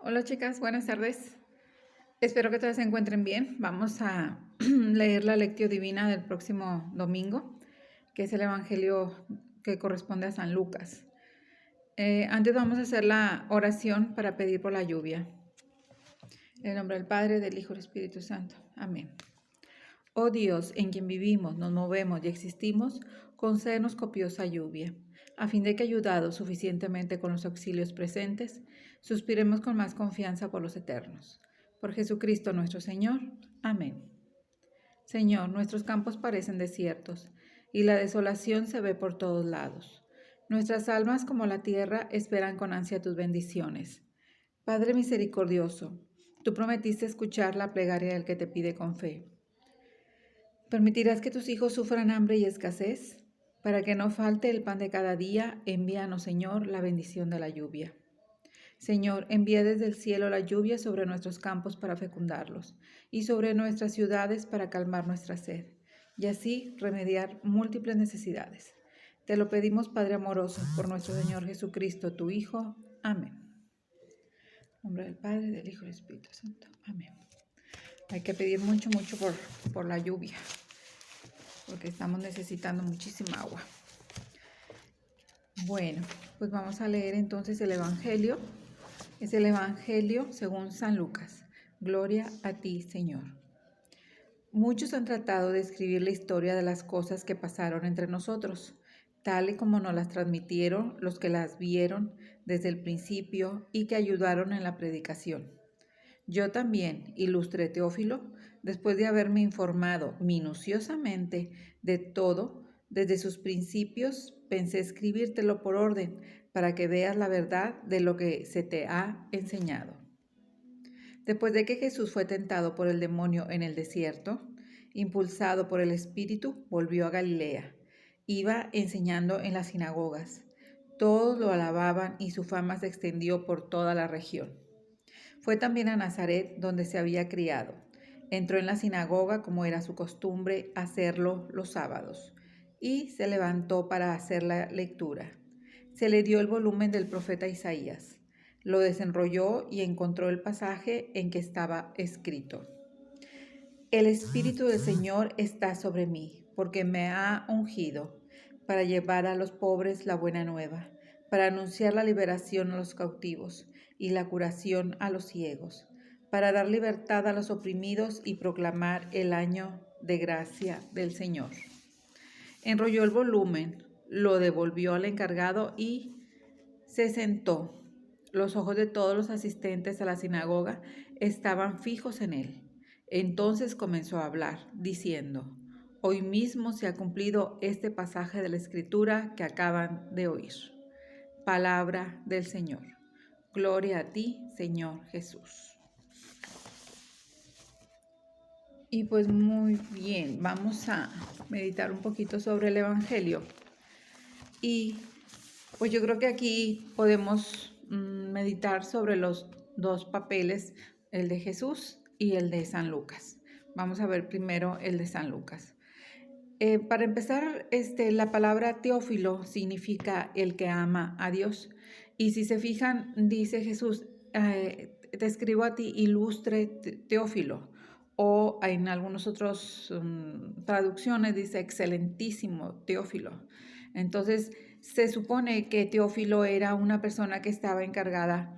Hola chicas, buenas tardes. Espero que todas se encuentren bien. Vamos a leer la lectio divina del próximo domingo, que es el Evangelio que corresponde a San Lucas. Antes vamos a hacer la oración para pedir por la lluvia. En el nombre del Padre, del Hijo y del Espíritu Santo. Amén. Oh Dios, en quien vivimos, nos movemos y existimos, concédenos copiosa lluvia, a fin de que, ayudados suficientemente con los auxilios presentes, suspiremos con más confianza por los eternos. Por Jesucristo nuestro Señor. Amén. Señor, nuestros campos parecen desiertos, y la desolación se ve por todos lados. Nuestras almas, como la tierra, esperan con ansia tus bendiciones. Padre misericordioso, tú prometiste escuchar la plegaria del que te pide con fe. ¿Permitirás que tus hijos sufran hambre y escasez? Para que no falte el pan de cada día, envíanos, Señor, la bendición de la lluvia. Señor, envía desde el cielo la lluvia sobre nuestros campos para fecundarlos, y sobre nuestras ciudades para calmar nuestra sed, y así remediar múltiples necesidades. Te lo pedimos, Padre amoroso, por nuestro Señor Jesucristo, tu Hijo. Amén. En nombre del Padre, del Hijo y del Espíritu Santo. Amén. Hay que pedir mucho por la lluvia, porque estamos necesitando muchísima agua. Bueno, pues vamos a leer entonces el Evangelio. Es el Evangelio según San Lucas. Gloria a ti, Señor. Muchos han tratado de escribir la historia de las cosas que pasaron entre nosotros, tal y como nos las transmitieron los que las vieron desde el principio y que ayudaron en la predicación. Yo también, ilustre Teófilo, después de haberme informado minuciosamente de todo, desde sus principios, pensé escribírtelo por orden, para que veas la verdad de lo que se te ha enseñado. Después de que Jesús fue tentado por el demonio en el desierto, impulsado por el Espíritu, volvió a Galilea. Iba enseñando en las sinagogas. Todos lo alababan y su fama se extendió por toda la región. Fue también a Nazaret, donde se había criado. Entró en la sinagoga, como era su costumbre hacerlo los sábados, y se levantó para hacer la lectura. Se le dio el volumen del profeta Isaías. Lo desenrolló y encontró el pasaje en que estaba escrito: El Espíritu del Señor está sobre mí, porque me ha ungido para llevar a los pobres la buena nueva, para anunciar la liberación a los cautivos y la curación a los ciegos, para dar libertad a los oprimidos y proclamar el año de gracia del Señor. Enrolló el volumen, lo devolvió al encargado y se sentó. Los ojos de todos los asistentes a la sinagoga estaban fijos en él. Entonces comenzó a hablar, diciendo: Hoy mismo se ha cumplido este pasaje de la Escritura que acaban de oír. Palabra del Señor. Gloria a ti, Señor Jesús. Y pues muy bien, vamos a meditar un poquito sobre el Evangelio. Y pues yo creo que aquí podemos meditar sobre los dos papeles, el de Jesús y el de San Lucas. Vamos a ver primero el de San Lucas. Para empezar, la palabra Teófilo significa el que ama a Dios. Y si se fijan, dice Jesús, te escribo a ti, ilustre Teófilo. O en algunas otras traducciones dice excelentísimo Teófilo. Entonces, se supone que Teófilo era una persona que estaba encargada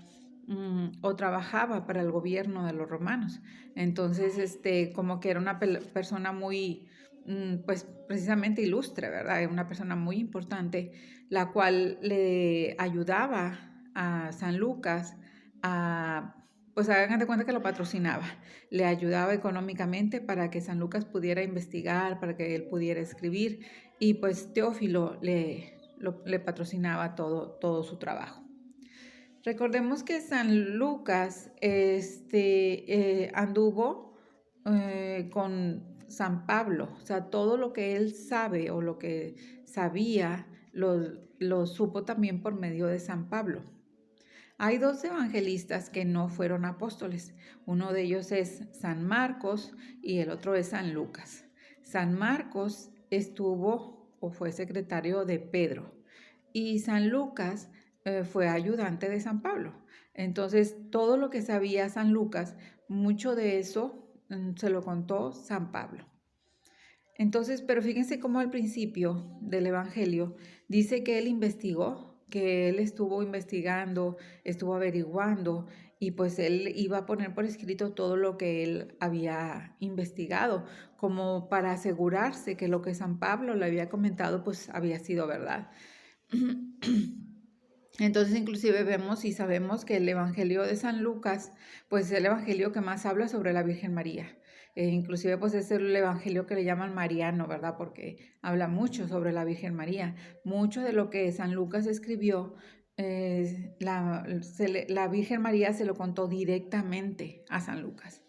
o trabajaba para el gobierno de los romanos. Entonces, como que era una persona muy, pues precisamente ilustre, ¿verdad? Era una persona muy importante, la cual le ayudaba a San Lucas a, pues hagan de cuenta que lo patrocinaba, le ayudaba económicamente para que San Lucas pudiera investigar, para que él pudiera escribir, y pues Teófilo le patrocinaba todo su trabajo. Recordemos que San Lucas anduvo con San Pablo, o sea, todo lo que él sabe o lo que sabía lo supo también por medio de San Pablo. Hay dos evangelistas que no fueron apóstoles. Uno de ellos es San Marcos y el otro es San Lucas. San Marcos estuvo o fue secretario de Pedro y San Lucas fue ayudante de San Pablo. Entonces, todo lo que sabía San Lucas, mucho de eso se lo contó San Pablo. Entonces, pero fíjense cómo al principio del Evangelio dice que él investigó, que él estuvo investigando, estuvo averiguando y pues él iba a poner por escrito todo lo que él había investigado, como para asegurarse que lo que San Pablo le había comentado pues había sido verdad. Entonces, inclusive vemos y sabemos que el Evangelio de San Lucas, pues es el Evangelio que más habla sobre la Virgen María. Inclusive, pues es el Evangelio que le llaman mariano, ¿verdad? Porque habla mucho sobre la Virgen María. Mucho de lo que San Lucas escribió, la Virgen María se lo contó directamente a San Lucas.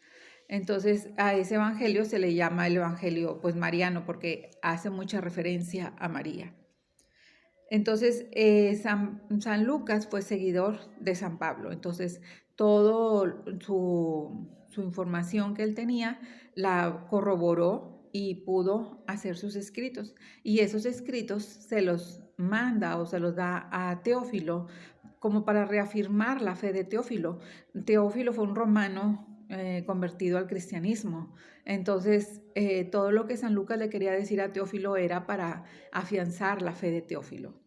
Entonces, a ese Evangelio se le llama el Evangelio, pues mariano, porque hace mucha referencia a María. Entonces, San Lucas fue seguidor de San Pablo. Entonces, toda su información que él tenía la corroboró y pudo hacer sus escritos. Y esos escritos se los manda o se los da a Teófilo como para reafirmar la fe de Teófilo. Teófilo fue un romano convertido al cristianismo. Entonces, todo lo que San Lucas le quería decir a Teófilo era para afianzar la fe de Teófilo.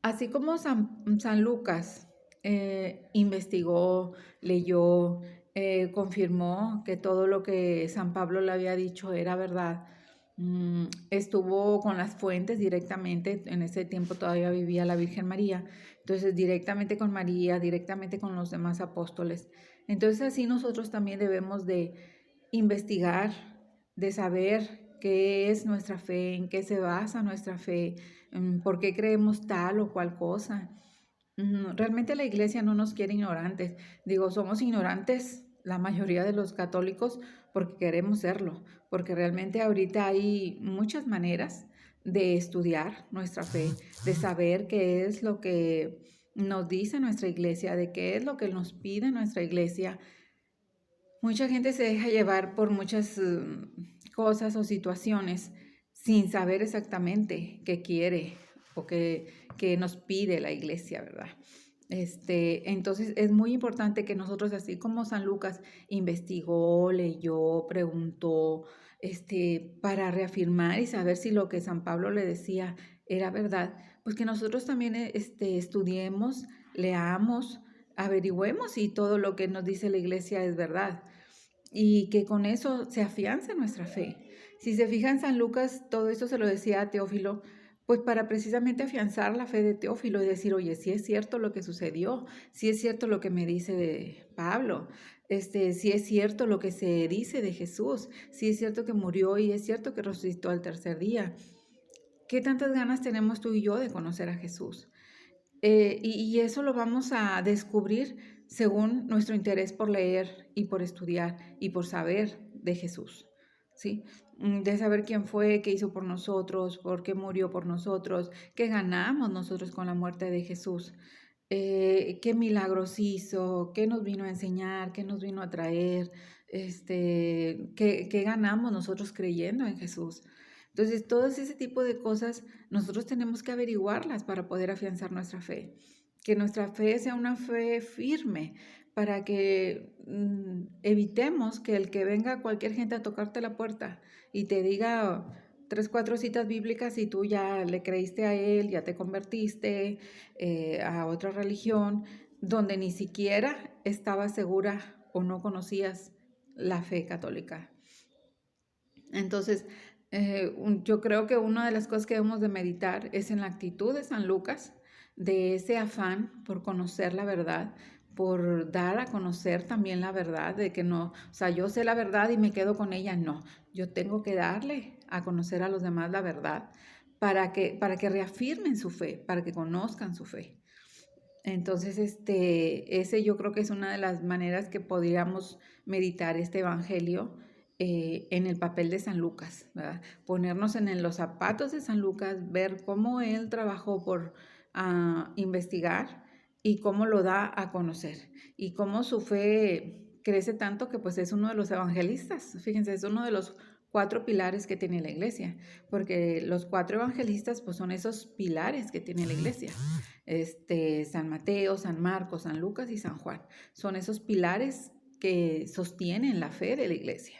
Así como San Lucas investigó, leyó, confirmó que todo lo que San Pablo le había dicho era verdad, estuvo con las fuentes directamente, en ese tiempo todavía vivía la Virgen María, entonces directamente con María, directamente con los demás apóstoles. Entonces así nosotros también debemos de investigar, de saber qué es nuestra fe, en qué se basa nuestra fe, por qué creemos tal o cual cosa. Realmente la iglesia no nos quiere ignorantes. Digo, somos ignorantes la mayoría de los católicos porque queremos serlo, porque realmente ahorita hay muchas maneras de estudiar nuestra fe, de saber qué es lo que nos dice nuestra iglesia, de qué es lo que nos pide nuestra iglesia. Mucha gente se deja llevar por muchas cosas o situaciones sin saber exactamente qué quiere o qué nos pide la iglesia, ¿verdad? Entonces es muy importante que nosotros, así como San Lucas investigó, leyó, preguntó, para reafirmar y saber si lo que San Pablo le decía era verdad, pues que nosotros también estudiemos, leamos, averigüemos si todo lo que nos dice la iglesia es verdad y que con eso se afiance nuestra fe. Si se fijan, San Lucas todo esto se lo decía a Teófilo, pues para precisamente afianzar la fe de Teófilo y decir, oye, si es cierto lo que sucedió, si es cierto lo que me dice Pablo, si es cierto lo que se dice de Jesús, si es cierto que murió y es cierto que resucitó al tercer día. ¿Qué tantas ganas tenemos tú y yo de conocer a Jesús? Y eso lo vamos a descubrir según nuestro interés por leer y por estudiar y por saber de Jesús, ¿sí? De saber quién fue, qué hizo por nosotros, por qué murió por nosotros, qué ganamos nosotros con la muerte de Jesús, qué milagros hizo, qué nos vino a enseñar, qué nos vino a traer, qué ganamos nosotros creyendo en Jesús. Entonces, todo ese tipo de cosas nosotros tenemos que averiguarlas para poder afianzar nuestra fe. Que nuestra fe sea una fe firme para que evitemos que el que venga cualquier gente a tocarte la puerta y te diga 3, 4 citas bíblicas y tú ya le creíste a él, ya te convertiste a otra religión, donde ni siquiera estabas segura o no conocías la fe católica. Entonces, yo creo que una de las cosas que debemos de meditar es en la actitud de San Lucas, de ese afán por conocer la verdad, por dar a conocer también la verdad, de que no, o sea, yo sé la verdad y me quedo con ella, no, yo tengo que darle a conocer a los demás la verdad para que reafirmen su fe, para que conozcan su fe. Entonces, ese yo creo que es una de las maneras que podríamos meditar este evangelio en el papel de San Lucas, ¿verdad? Ponernos en los zapatos de San Lucas, ver cómo él trabajó por investigar y cómo lo da a conocer y cómo su fe crece tanto que pues es uno de los evangelistas, fíjense, es uno de los 4 pilares que tiene la iglesia, porque los 4 evangelistas pues son esos pilares que tiene la iglesia. San Mateo, San Marcos, San Lucas y San Juan. Son esos pilares que sostienen la fe de la iglesia,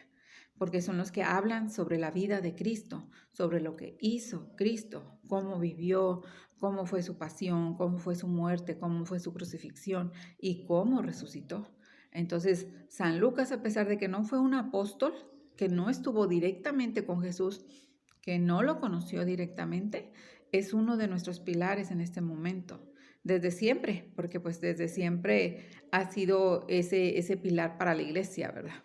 porque son los que hablan sobre la vida de Cristo, sobre lo que hizo Cristo, cómo vivió, cómo fue su pasión, cómo fue su muerte, cómo fue su crucifixión y cómo resucitó. Entonces, San Lucas, a pesar de que no fue un apóstol, que no estuvo directamente con Jesús, que no lo conoció directamente, es uno de nuestros pilares en este momento. Desde siempre, porque pues desde siempre ha sido ese pilar para la iglesia, ¿verdad?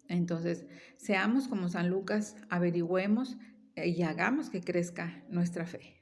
Entonces, seamos como San Lucas, averigüemos y hagamos que crezca nuestra fe.